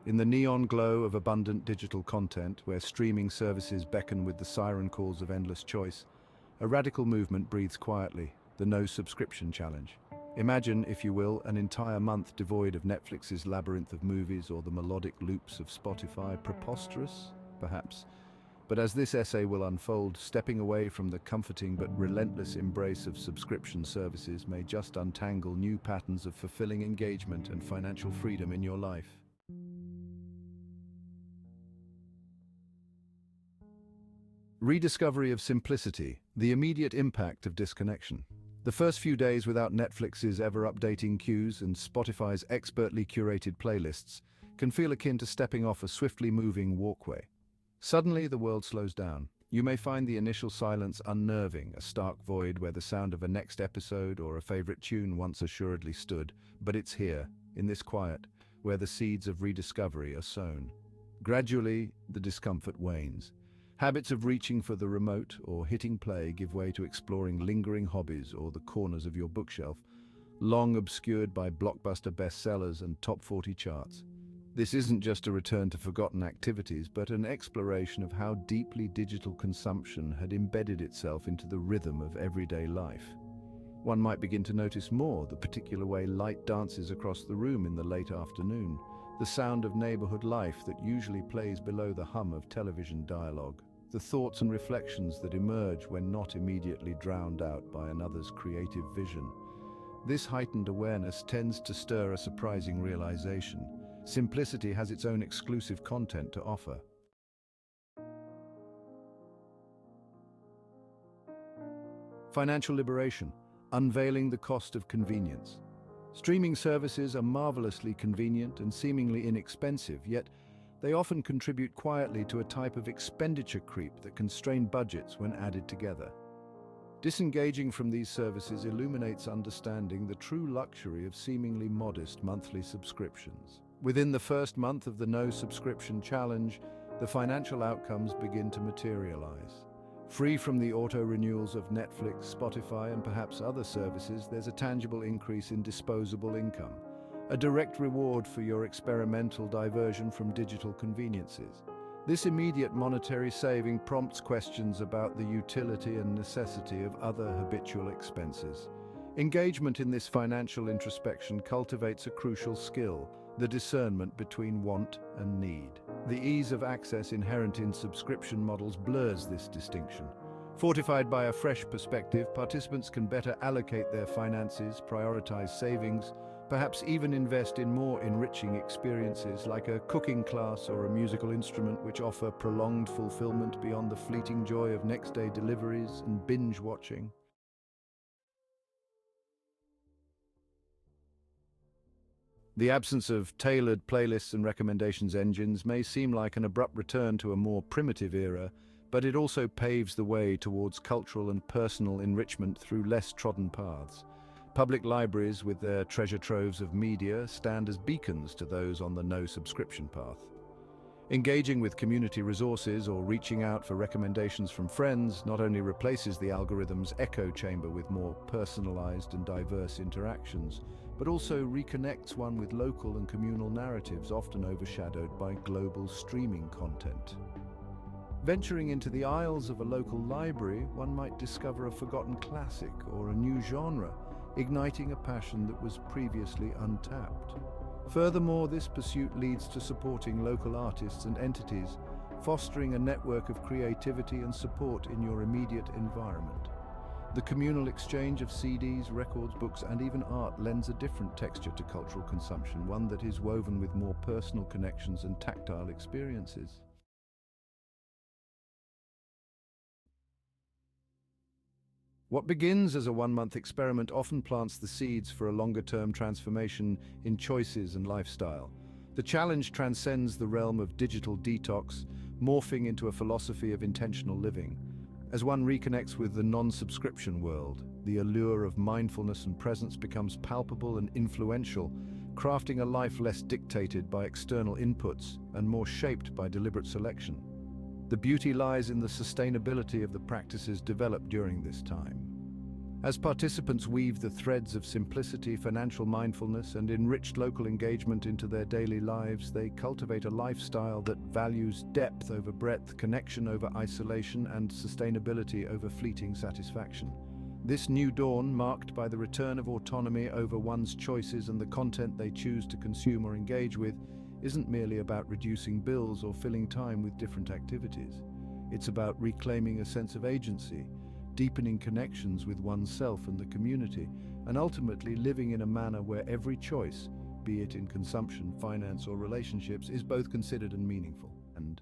In the neon glow of abundant digital content, where streaming services beckon with the siren calls of endless choice, a radical movement breathes quietly, the no subscription challenge. Imagine, if you will, an entire month devoid of Netflix's labyrinth of movies or the melodic loops of Spotify. Preposterous? Perhaps. But as this essay will unfold, stepping away from the comforting but relentless embrace of subscription services may just untangle new patterns of fulfilling engagement and financial freedom in your life. Rediscovery of simplicity, the immediate impact of disconnection. The first few days without Netflix's ever-updating queues and Spotify's expertly curated playlists can feel akin to stepping off a swiftly moving walkway. Suddenly, the world slows down. You may find the initial silence unnerving, a stark void where the sound of a next episode or a favorite tune once assuredly stood, but it's here, in this quiet, where the seeds of rediscovery are sown. Gradually, the discomfort wanes. Habits of reaching for the remote or hitting play give way to exploring lingering hobbies or the corners of your bookshelf, long obscured by blockbuster bestsellers and top 40 charts. This isn't just a return to forgotten activities, but an exploration of how deeply digital consumption had embedded itself into the rhythm of everyday life. One might begin to notice more the particular way light dances across the room in the late afternoon, the sound of neighborhood life that usually plays below the hum of television dialogue, the thoughts and reflections that emerge when not immediately drowned out by another's creative vision. This heightened awareness tends to stir a surprising realization. Simplicity has its own exclusive content to offer. Financial liberation, unveiling the cost of convenience. Streaming services are marvelously convenient and seemingly inexpensive, yet they often contribute quietly to a type of expenditure creep that can strain budgets when added together. Disengaging from these services illuminates understanding the true luxury of seemingly modest monthly subscriptions. Within the first month of the no subscription challenge, the financial outcomes begin to materialize. Free from the auto-renewals of Netflix, Spotify, and perhaps other services, there's a tangible increase in disposable income, a direct reward for your experimental diversion from digital conveniences. This immediate monetary saving prompts questions about the utility and necessity of other habitual expenses. Engagement in this financial introspection cultivates a crucial skill, the discernment between want and need. The ease of access inherent in subscription models blurs this distinction. Fortified by a fresh perspective, participants can better allocate their finances, prioritize savings, perhaps even invest in more enriching experiences like a cooking class or a musical instrument which offer prolonged fulfillment beyond the fleeting joy of next-day deliveries and binge watching. The absence of tailored playlists and recommendations engines may seem like an abrupt return to a more primitive era, but it also paves the way towards cultural and personal enrichment through less trodden paths. Public libraries, with their treasure troves of media, stand as beacons to those on the no-subscription path. Engaging with community resources or reaching out for recommendations from friends not only replaces the algorithm's echo chamber with more personalized and diverse interactions, but also reconnects one with local and communal narratives often overshadowed by global streaming content. Venturing into the aisles of a local library, one might discover a forgotten classic or a new genre, igniting a passion that was previously untapped. Furthermore, this pursuit leads to supporting local artists and entities, fostering a network of creativity and support in your immediate environment. The communal exchange of CDs, records, books, and even art lends a different texture to cultural consumption, one that is woven with more personal connections and tactile experiences. What begins as a one-month experiment often plants the seeds for a longer-term transformation in choices and lifestyle. The challenge transcends the realm of digital detox, morphing into a philosophy of intentional living. As one reconnects with the non-subscription world, the allure of mindfulness and presence becomes palpable and influential, crafting a life less dictated by external inputs and more shaped by deliberate selection. The beauty lies in the sustainability of the practices developed during this time. As participants weave the threads of simplicity, financial mindfulness, and enriched local engagement into their daily lives, they cultivate a lifestyle that values depth over breadth, connection over isolation, and sustainability over fleeting satisfaction. This new dawn, marked by the return of autonomy over one's choices and the content they choose to consume or engage with, isn't merely about reducing bills or filling time with different activities. It's about reclaiming a sense of agency, deepening connections with oneself and the community, and ultimately living in a manner where every choice, be it in consumption, finance, or relationships, is both considered and meaningful. And